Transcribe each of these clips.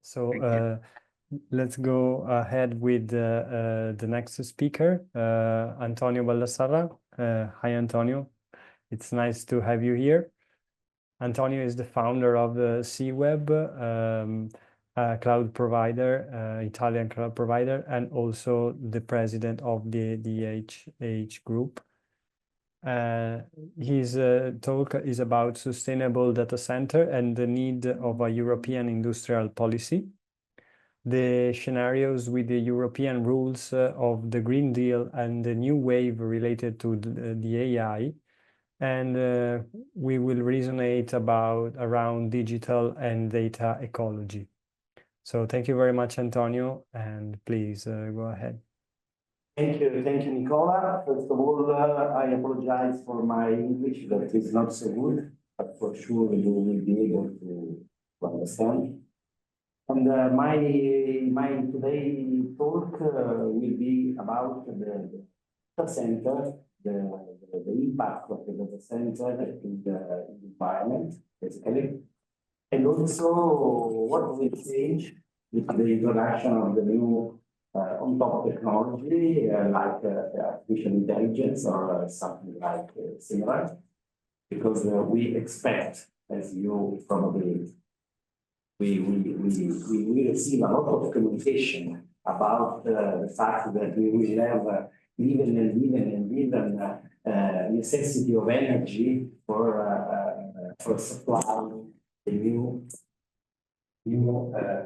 So let's go ahead with the next speaker, Antonio Baldassarra. Hi, Antonio. It's nice to have you here. Antonio is the founder of Seeweb, a cloud provider, Italian cloud provider, and also the president of the H Group. His talk is about sustainable data center and the need of a European industrial policy, the scenarios with the European rules of the Green Deal and the new wave related to the AI, and we will resonate around digital and data ecology. So thank you very much, Antonio, and please go ahead. Thank you, Nicola. First of all, I apologize for my English that is not so good, but for sure you will be able to understand. And my today talk will be about the data center, the impact of the data center in the environment, basically, and also what will change with the introduction of the new on-top technology like artificial intelligence or something like similar, because we expect, as you probably we receive a lot of communication about the fact that we will have even necessity of energy for supplying the new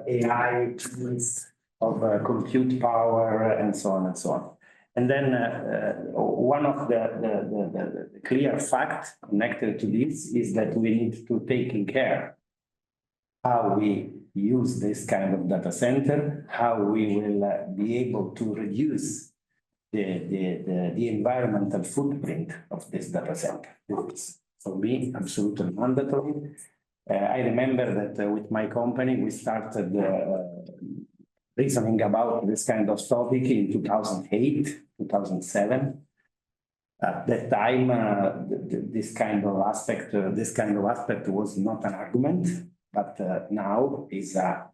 AI tools of compute power and so on and so on. And then one of the clear facts connected to this is that we need to take care how we use this kind of data center, how we will be able to reduce the environmental footprint of this data center. It's, for me, absolutely mandatory. I remember that with my company, we started reasoning about this kind of topic in 2008, 2007. At that time, this kind of aspect was not an argument, but now is a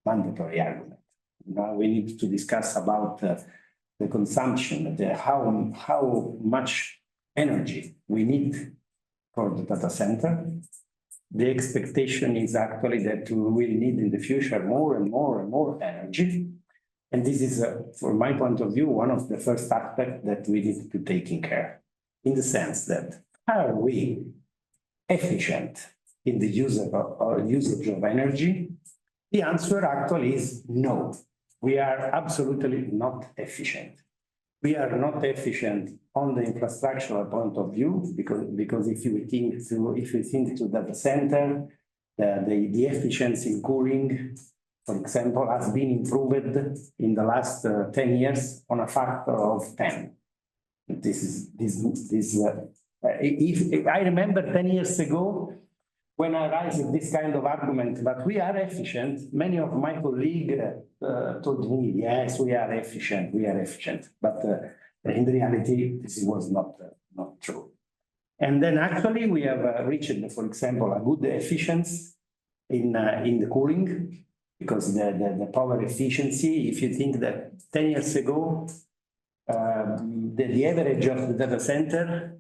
mandatory argument. Now we need to discuss about the consumption, how much energy we need for the data center. The expectation is actually that we will need in the future more and more energy. And this is, from my point of view, one of the first aspects that we need to take in care, in the sense that are we efficient in the usage of energy? The answer actually is no. We are absolutely not efficient. We are not efficient on the infrastructural point of view, because if you think to data center, the efficiency in cooling, for example, has been improved in the last 10 years on a factor of 10. If I remember 10 years ago, when I raised this kind of argument that we are efficient, many of my colleagues told me, yes, we are efficient. But in reality, this was not true. And then actually we have reached, for example, a good efficiency in the cooling, because the power efficiency, if you think that 10 years ago, the average of the data center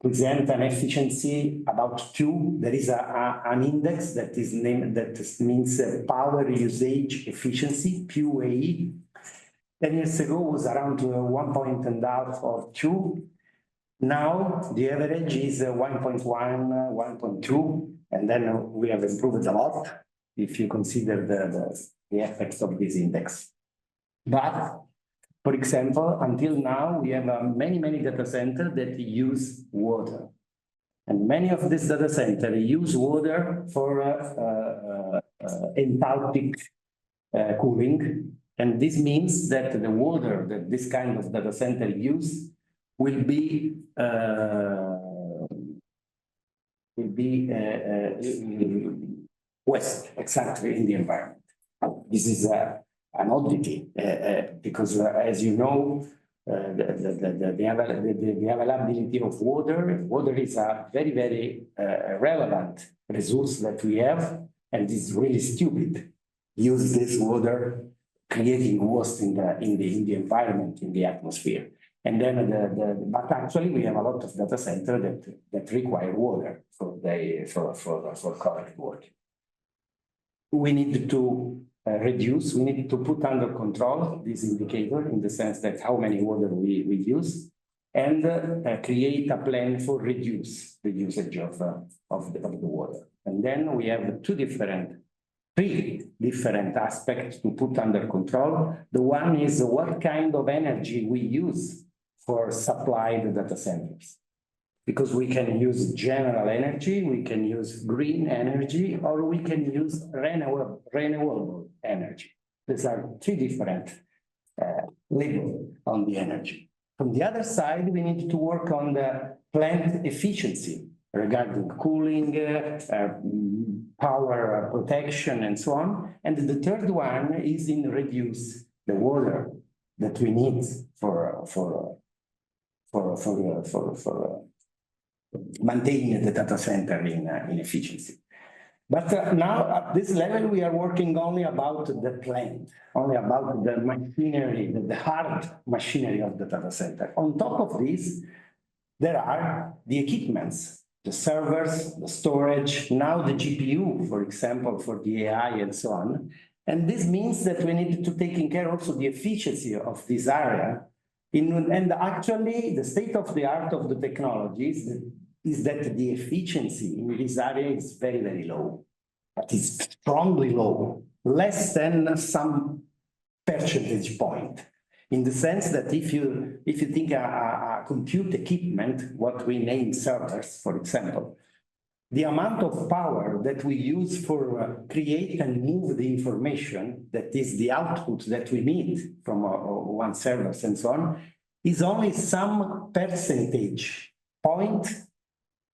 present an efficiency about 2. There is an index that is named, that means power usage efficiency, PUE. 10 years ago was around 1.5 or 2. Now the average is 1.1, 1.2, and then we have improved a lot if you consider the effects of this index. But for example, until now, we have many data centers that use water. And many of these data centers use water for enthalpic cooling. And this means that the water that this kind of data center use will be waste, exactly, in the environment. This is an oddity, because as you know, the availability of water is a very relevant resource that we have, and it's really stupid, use this water, creating waste in the environment, in the atmosphere. And then but actually we have a lot of data centers that require water for correct work. We need to reduce, we need to put under control this indicator in the sense that how many water we use, and create a plan for reduce the usage of the water. And then we have three different aspects to put under control. The one is what kind of energy we use for supply the data centers. Because we can use general energy, we can use green energy, or we can use renewable energy. These are three different labels on the energy. From the other side, we need to work on the plant efficiency regarding cooling, power protection, and so on. And the third one is in reduce the water that we need for maintaining the data center in efficiency. But now at this level, we are working only about the plant, only about the machinery, the hard machinery of the data center. On top of this, there are the equipments, the servers, the storage, now the GPU, for example, for the AI and so on. And this means that we need to take care also the efficiency of this area. And actually, the state of the art of the technologies is that the efficiency in this area is very, very low, but it's strongly low, less than some percentage point. In the sense that if you think a compute equipment, what we name servers, for example, the amount of power that we use for create and move the information, that is the output that we need from one server and so on, is only some percentage point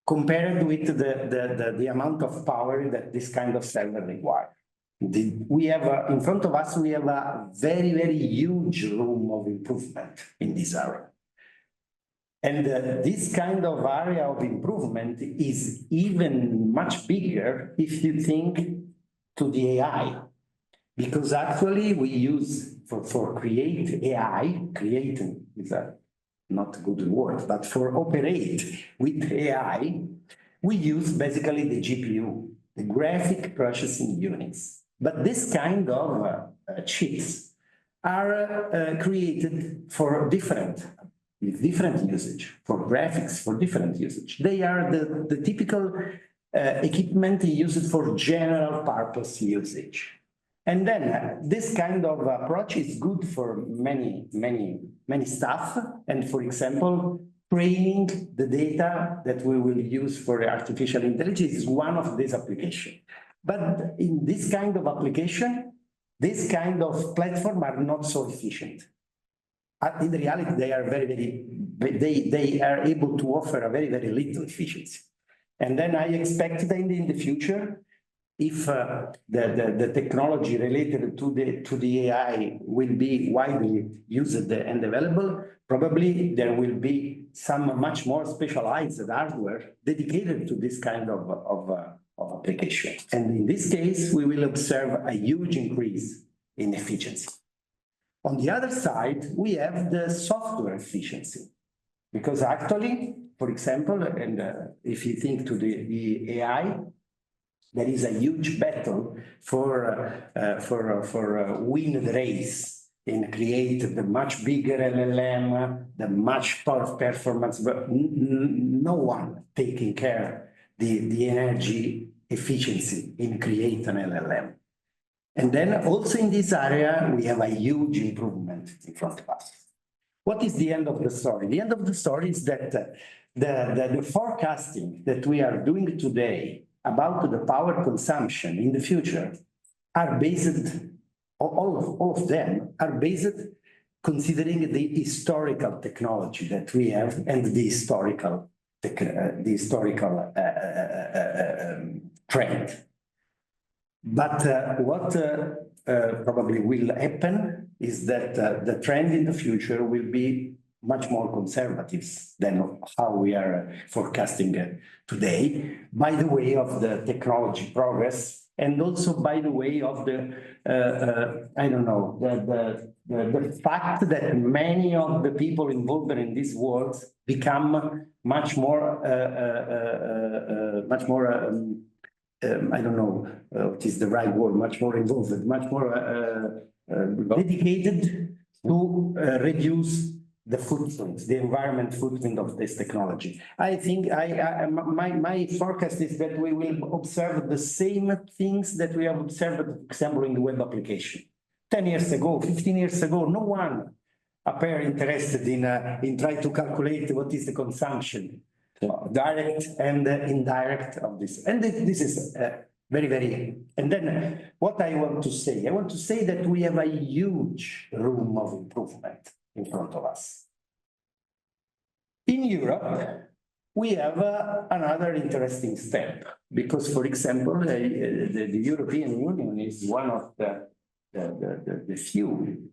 compared with the amount of power that this kind of server requires. We have, in front of us, we have a very, very huge room of improvement in this area. And this kind of area of improvement is even much bigger if you think to the AI. Because actually we use, for create AI, creating is a not a good word, but for operate with AI, we use basically the GPU, the graphic processing units. But this kind of chips are created for different usage, for graphics, for different usage. They are the typical equipment used for general purpose usage. And then this kind of approach is good for many stuff. And for example, training the data that we will use for artificial intelligence is one of these applications. But in this kind of application, this kind of platform are not so efficient. In reality, they are they are able to offer a very, very little efficiency. And then I expect that in the future, if the technology related to the AI will be widely used and available, probably there will be some much more specialized hardware dedicated to this kind of application. And in this case, we will observe a huge increase in efficiency. On the other side, we have the software efficiency. Because actually, for example, and if you think to the AI, there is a huge battle for win the race and create the much bigger LLM, the much power performance, but no one taking care the energy efficiency in create an LLM. And then also in this area, we have a huge improvement in front of us. What is the end of the story? The end of the story is that the forecasting that we are doing today about the power consumption in the future are based, all of them are based considering the historical technology that we have and the historical trend. But what probably will happen is that the trend in the future will be much more conservative than how we are forecasting today, by the way of the technology progress and also, by the way, of the, I don't know, the fact that many of the people involved in this world become much more, I don't know what is the right word, much more involved, much more dedicated to reduce the footprint, the environment footprint of this technology. I think my forecast is that we will observe the same things that we have observed, for example, in the web application. 10 years ago, 15 years ago, no one appeared interested in trying to calculate what is the consumption, direct and indirect of this. And this is very, very, and then what I want to say that we have a huge room of improvement in front of us. In Europe, we have another interesting step because, for example, the European Union is one of the few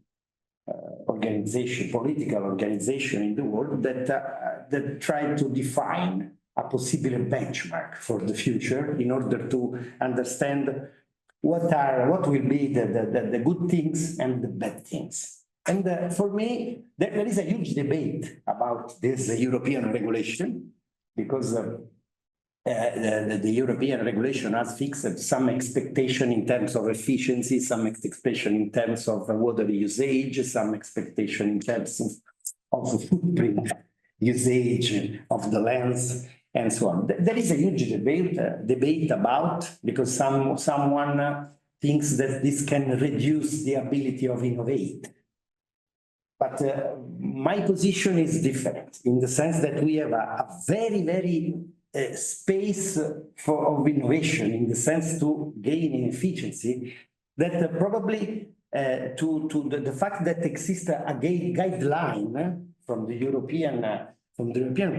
political organization in the world that try to define a possible benchmark for the future in order to understand what will be the good things and the bad things. And for me, there is a huge debate about this European regulation because the European regulation has fixed some expectation in terms of efficiency, some expectation in terms of water usage, some expectation in terms of the footprint usage of the lands, and so on. There is a huge debate about, because someone thinks that this can reduce the ability of innovate. But my position is different in the sense that we have a very, very space of innovation in the sense to gain in efficiency that probably to the fact that exists a guideline from the European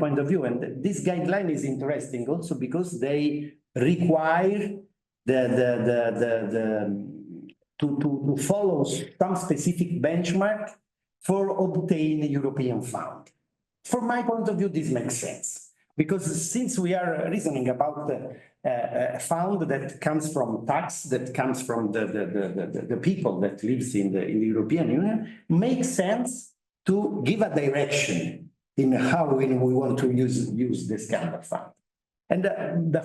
point of view, and this guideline is interesting also because they require to follow some specific benchmark for obtain European fund. From my point of view, this makes sense because since we are reasoning about a fund that comes from tax, that comes from the people that lives in the European Union, makes sense to give a direction in how we want to use this kind of fund. And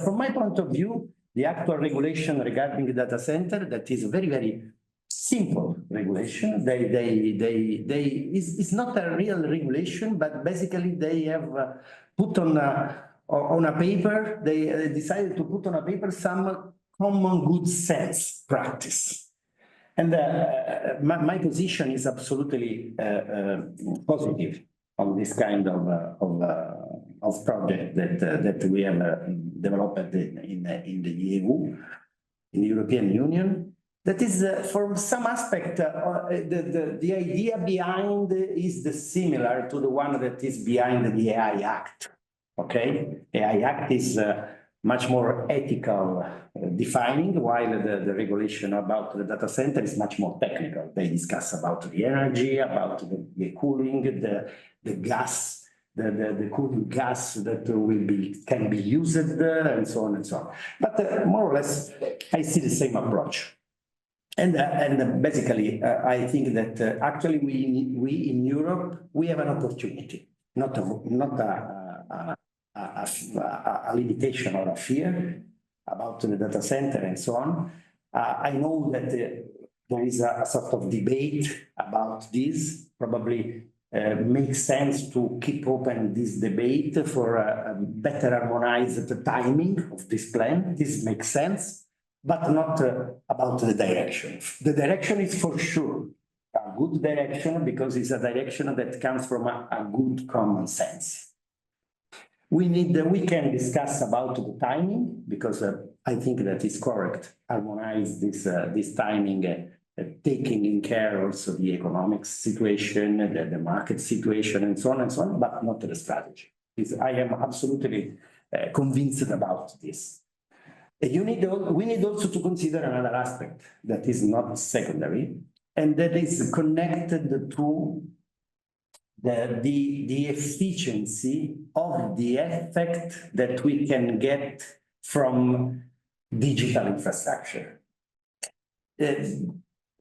from my point of view, the actual regulation regarding the data center, that is very, very simple regulation. It's not a real regulation, but basically they have put on a paper, they decided to put on a paper some common good sense practice. And my position is absolutely positive on this kind of project that we have developed in the EU, in the European Union. That is, from some aspect, the idea behind is similar to the one that is behind the AI Act. Okay, AI Act is much more ethical defining, while the regulation about the data center is much more technical. They discuss about the energy, about the cooling, the gas, the cooling gas that can be used, and so on and so on. But more or less, I see the same approach. And basically, I think that actually we in Europe, we have an opportunity, not a limitation or a fear about the data center and so on. I know that there is a sort of debate about this. Probably makes sense to keep open this debate for a better harmonized timing of this plan. This makes sense, but not about the direction. The direction is for sure a good direction because it's a direction that comes from a good common sense. We can discuss about the timing because I think that is correct. Harmonize this timing, taking in care also the economic situation, the market situation, and so on, but not the strategy. I am absolutely convinced about this. We need also to consider another aspect that is not secondary, and that is connected to the efficiency of the effect that we can get from digital infrastructure.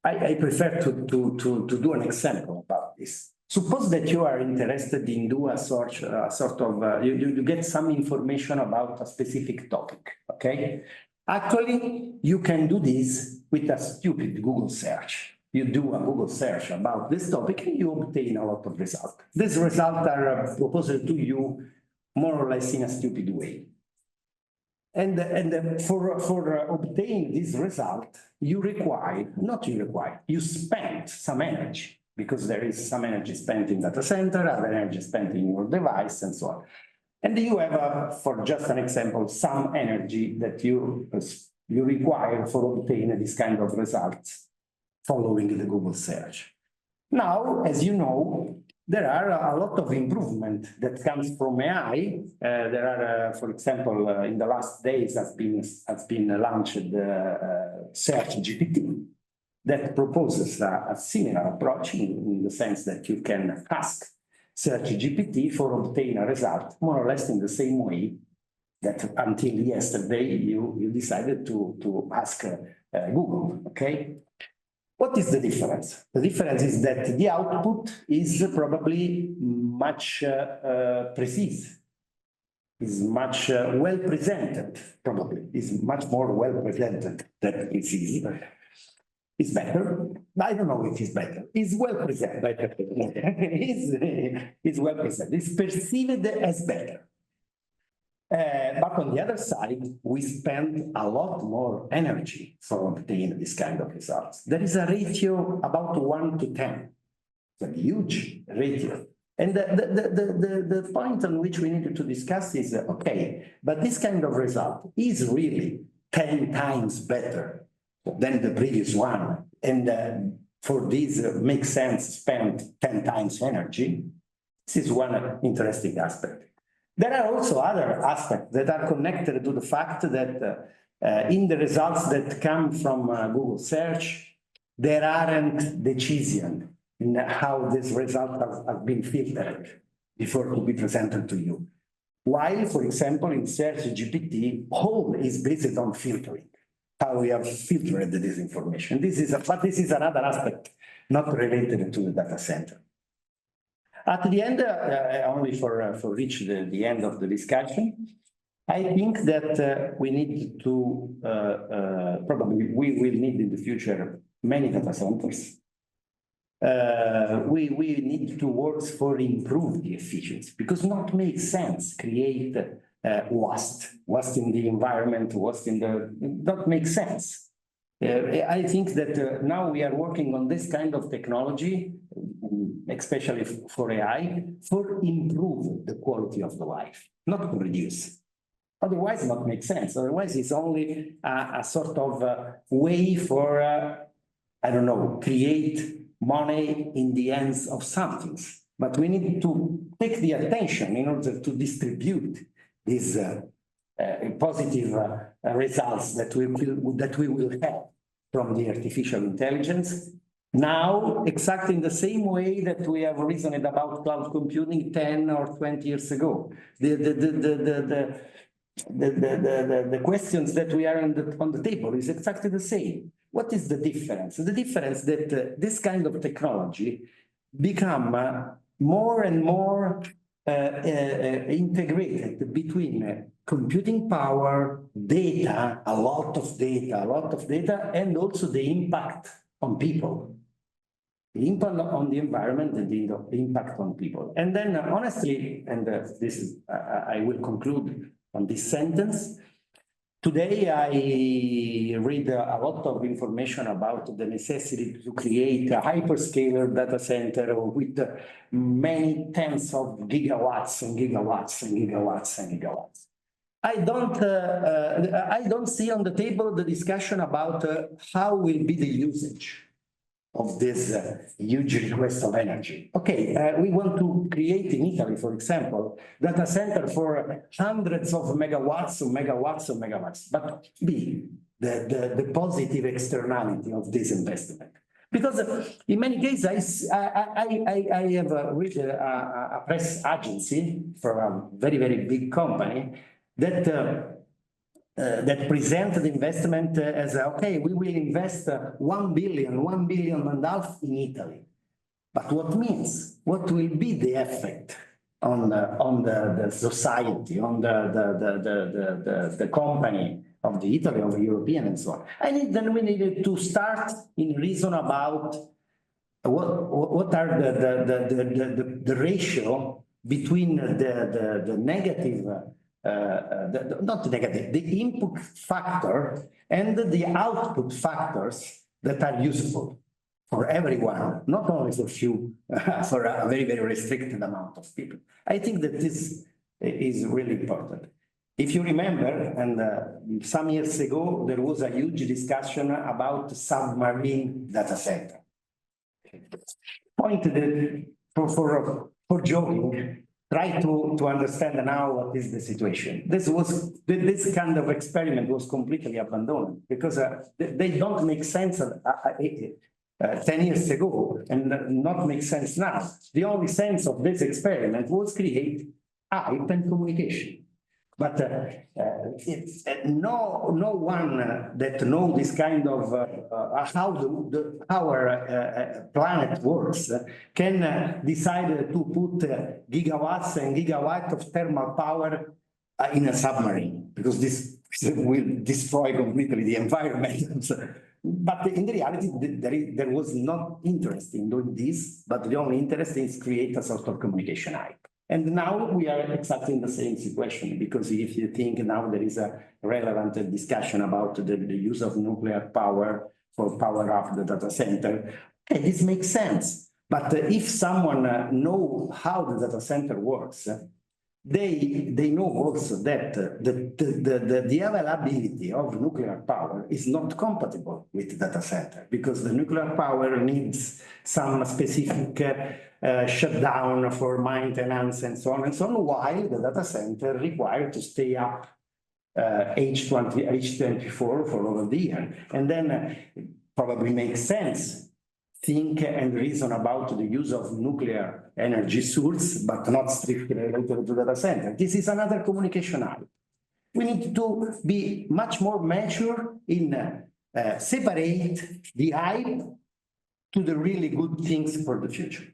I prefer to do an example about this. Suppose that you are interested in do a sort of, you get some information about a specific topic, okay? Actually, you can do this with a stupid Google search. You do a Google search about this topic and you obtain a lot of results. These results are proposed to you more or less in a stupid way. And for obtaining this result, you spend some energy, because there is some energy spent in data center, other energy spent in your device, and so on. And you have, for just an example, some energy that you require for obtaining this kind of results following the Google search. Now, as you know, there are a lot of improvement that comes from AI. There are, for example, in the last days has been launched Search GPT that proposes a similar approach in the sense that you can ask Search GPT for obtain a result more or less in the same way that until yesterday you decided to ask Google, okay? What is the difference? The difference is that the output is probably much precise, is much well presented, probably, is much more well presented than it's easy. It's better. I don't know if it's better. It's well presented. It's well presented. It's perceived as better. But on the other side, we spend a lot more energy for obtaining this kind of results. There is a ratio about 1 to 10. It's a huge ratio. And the point on which we need to discuss is, okay, but this kind of result is really 10 times better than the previous one. And for this makes sense spend 10 times energy. This is one interesting aspect. There are also other aspects that are connected to the fact that in the results that come from Google search, there aren't decisions in how this result has been filtered before to be presented to you. While, for example, in Search GPT, all is based on filtering, how we have filtered this information. But this is another aspect not related to the data center. At the end, only for reach the end of the discussion, I think that we need to, probably we will need in the future many data centers. We need to work for improve the efficiency, because not makes sense create waste in the environment, waste in the, not make sense. I think that now we are working on this kind of technology, especially for AI, for improve the quality of the life, not to reduce. Otherwise, not make sense. Otherwise, it's only a sort of way for, I don't know, create money in the hands of something. But we need to take the attention in order to distribute these positive results that we will have from the artificial intelligence. Now, exactly in the same way that we have reasoned about cloud computing 10 or 20 years ago. The questions that we are on the table is exactly the same. What is the difference? The difference that this kind of technology become more and more integrated between computing power, data, a lot of data, and also the impact on people. The impact on the environment and the impact on people. And then honestly, and this is, I will conclude on this sentence. Today, I read a lot of information about the necessity to create a hyperscaler data center with many tens of gigawatts and gigawatts and gigawatts and gigawatts. I don't see on the table the discussion about how will be the usage of this huge request of energy. Okay, we want to create in Italy, for example, data center for hundreds of megawatts, but be the positive externality of this investment. Because in many cases, I have read a press agency for a very, very big company that that present the investment as, okay, we will invest 1 billion, 1.5 billion in Italy. But what means? What will be the effect on the society, on the company of the Italy, of the European, and so on? And then we needed to start in reason about what are the ratio between the negative, not negative, the input factor and the output factors that are useful for everyone, not only for few, for a very, very restricted amount of people. I think that this is really important. If you remember, and some years ago, there was a huge discussion about submarine data center. Point that for joking, try to understand now what is the situation. This kind of experiment was completely abandoned because they don't make sense 10 years ago and not make sense now. The only sense of this experiment was create hype and communication. But no one that knows this kind of how our planet works can decide to put gigawatts and gigawatts of thermal power in a submarine, because this will destroy completely the environment. But in the reality, there was not interest in doing this, but the only interest is create a sort of communication hype. And now we are exactly in the same situation, because if you think now there is a relevant discussion about the use of nuclear power for power up the data center, okay, this makes sense. But if someone know how the data center works, they know also that the availability of nuclear power is not compatible with data center, because the nuclear power needs some specific shutdown for maintenance and so on, while the data center required to stay up H24 for over the year. And then probably makes sense think and reason about the use of nuclear energy source, but not strictly related to data center. This is another communication hype. We need to be much more mature in separate the hype to the really good things for the future.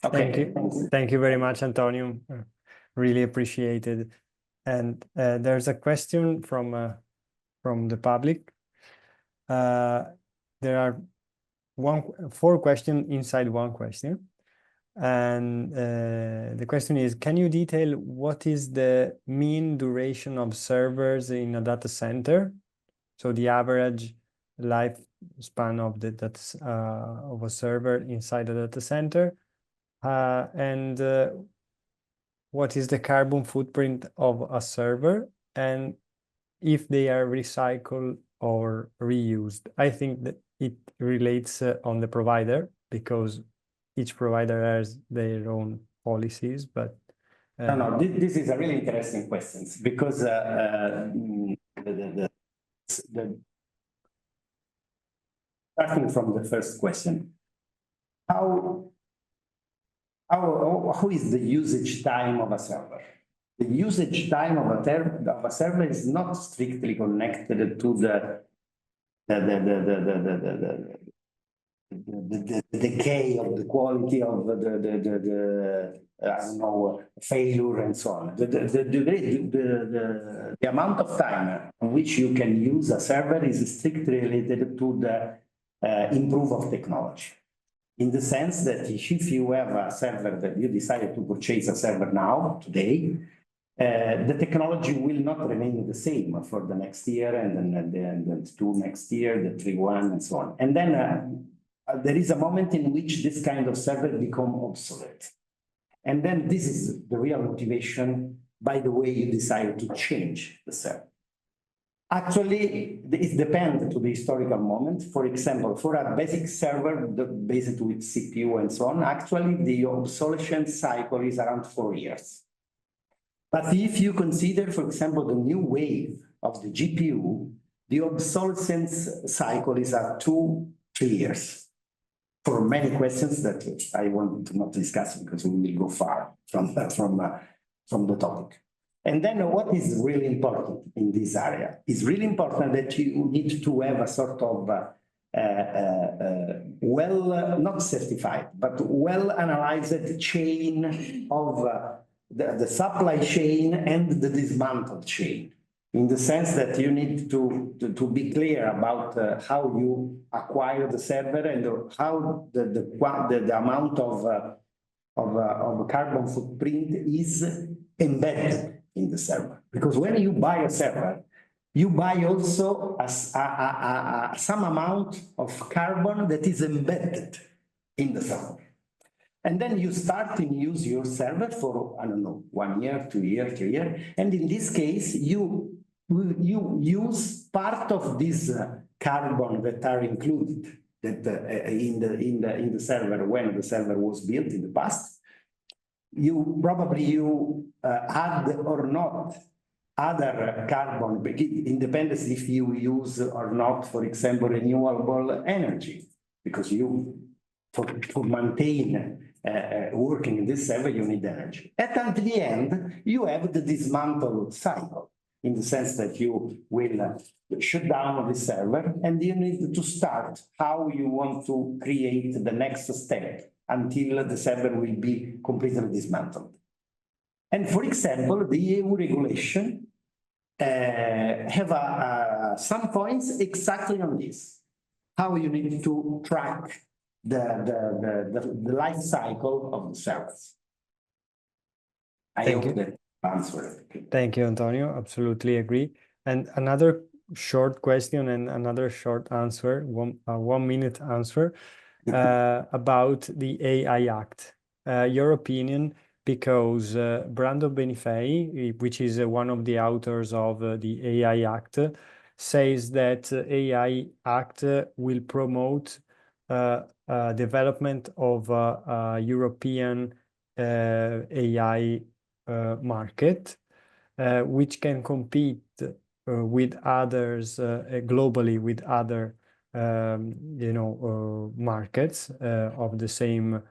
Okay. Thank you very much, Antonio. Really appreciated. And there's a question from the public. There are 4 questions inside one question. And the question is, can you detail what is the mean duration of servers in a data center? So the average lifespan of the of a server inside a data center. And what is the carbon footprint of a server, and if they are recycled or reused? I think that it relates on the provider, because each provider has their own policies, but no, this is a really interesting question, because starting from the first question, how is the usage time of a server? The usage time of a server is not strictly connected to the decay of the quality of the I don't know, failure and so on. The amount of time in which you can use a server is strictly related to the improve of technology. In the sense that if you have a server that you decided to purchase a server now, today, the technology will not remain the same for the next year, and then the 2 next year, the 3 1, and so on. And then there is a moment in which this kind of server become obsolete. And then this is the real motivation by the way you decide to change the server. Actually, it depends to the historical moment. For example, for a basic server based with CPU and so on, actually the obsolescence cycle is around 4 years. But if you consider, for example, the new wave of the GPU, the obsolescence cycle is at 2-3 years. For many questions that I want to not discuss, because we will go far from the topic. And then what is really important in this area? It's really important that you need to have a sort of not certified, but well analyzed chain of the supply chain and the dismantled chain, in the sense that you need to be clear about how you acquire the server and how the amount of carbon footprint is embedded in the server. Because when you buy a server, you buy also some amount of carbon that is embedded in the server. And then you start to use your server for, I don't know, 1 year, 2 years, 3 years. And in this case, you use part of this carbon that are included that in the server when the server was built in the past. You probably add or not other carbon, independence if you use or not, for example, renewable energy, because to maintain working in this server, you need energy. At the end, you have the dismantle cycle, in the sense that you will shut down the server and you need to start how you want to create the next step until the server will be completely dismantled. And for example, the EU regulation have some points exactly on this, how you need to track the life cycle of the servers. I hope that answered. Thank you, Antonio. Absolutely agree. And another short question and another short answer, 1 minute answer about the AI Act. Your opinion, because Brando Benifei, which is one of the authors of the AI Act, says that AI Act will promote development of a European AI market, which can compete with others globally, with other markets of the same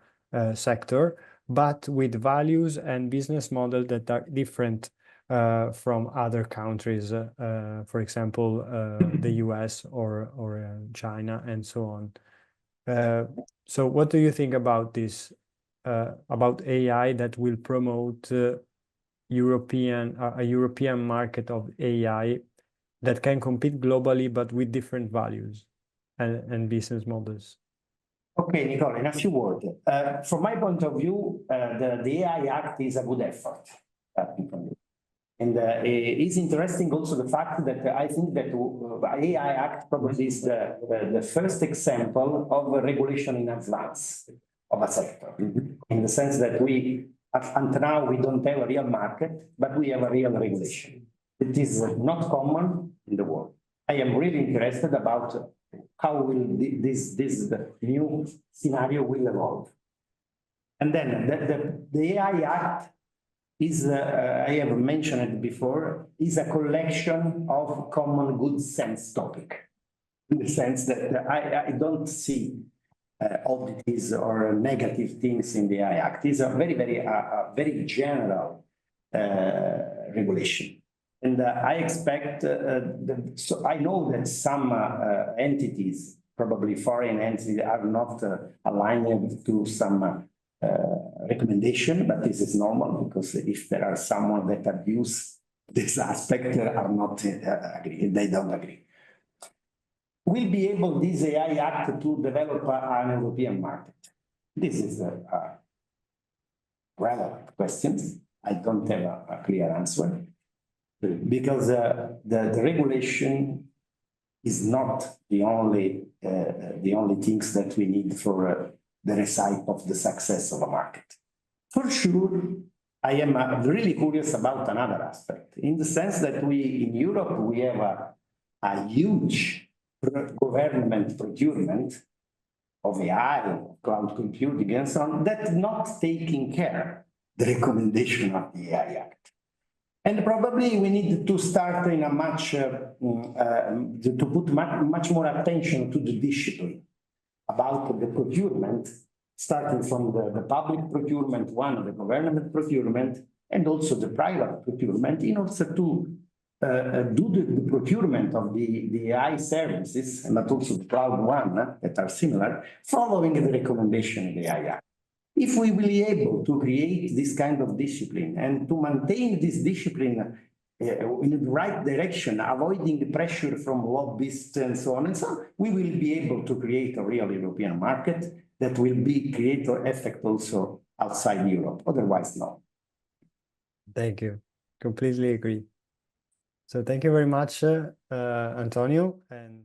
sector, but with values and business models that are different from other countries, for example, the US or China and so on. So what do you think about this, about AI that will promote a European market of AI that can compete globally, but with different values and business models? Okay, Nicola, in a few words. From my point of view, the AI Act is a good effort. And it's interesting also the fact that I think that AI Act probably is the first example of a regulation in advance of a sector. In the sense that until now, we don't have a real market, but we have a real regulation. It is not common in the world. I am really interested about how will this new scenario will evolve. And then the AI Act is, I have mentioned it before, is a collection of common good sense topic. In the sense that I don't see oddities or negative things in the AI Act. It's a very general regulation. And I expect, so I know that some entities, probably foreign entities, are not aligned to some recommendation, but this is normal because if there are someone that abuse this aspect are not agree, they don't agree. Will be able, this AI Act, to develop an European market? This is a relevant question. I don't have a clear answer. Because the regulation is not the only things that we need for the receipt of the success of a market. For sure, I am really curious about another aspect, in the sense that in Europe, we have a huge government procurement of AI, cloud computing, and so on, that's not taking care of the recommendation of the AI Act. And probably we need to start in a to put much more attention to the discipline about the procurement, starting from the public procurement one, the government procurement, and also the private procurement in order to do the procurement of the AI services, but also the cloud one that are similar, following the recommendation of the AI. If we will be able to create this kind of discipline and to maintain this discipline in the right direction, avoiding the pressure from lobbyists and so on, we will be able to create a real European market that will be create an effect also outside Europe. Otherwise, no. Thank you. Completely agree. So thank you very much, Antonio. And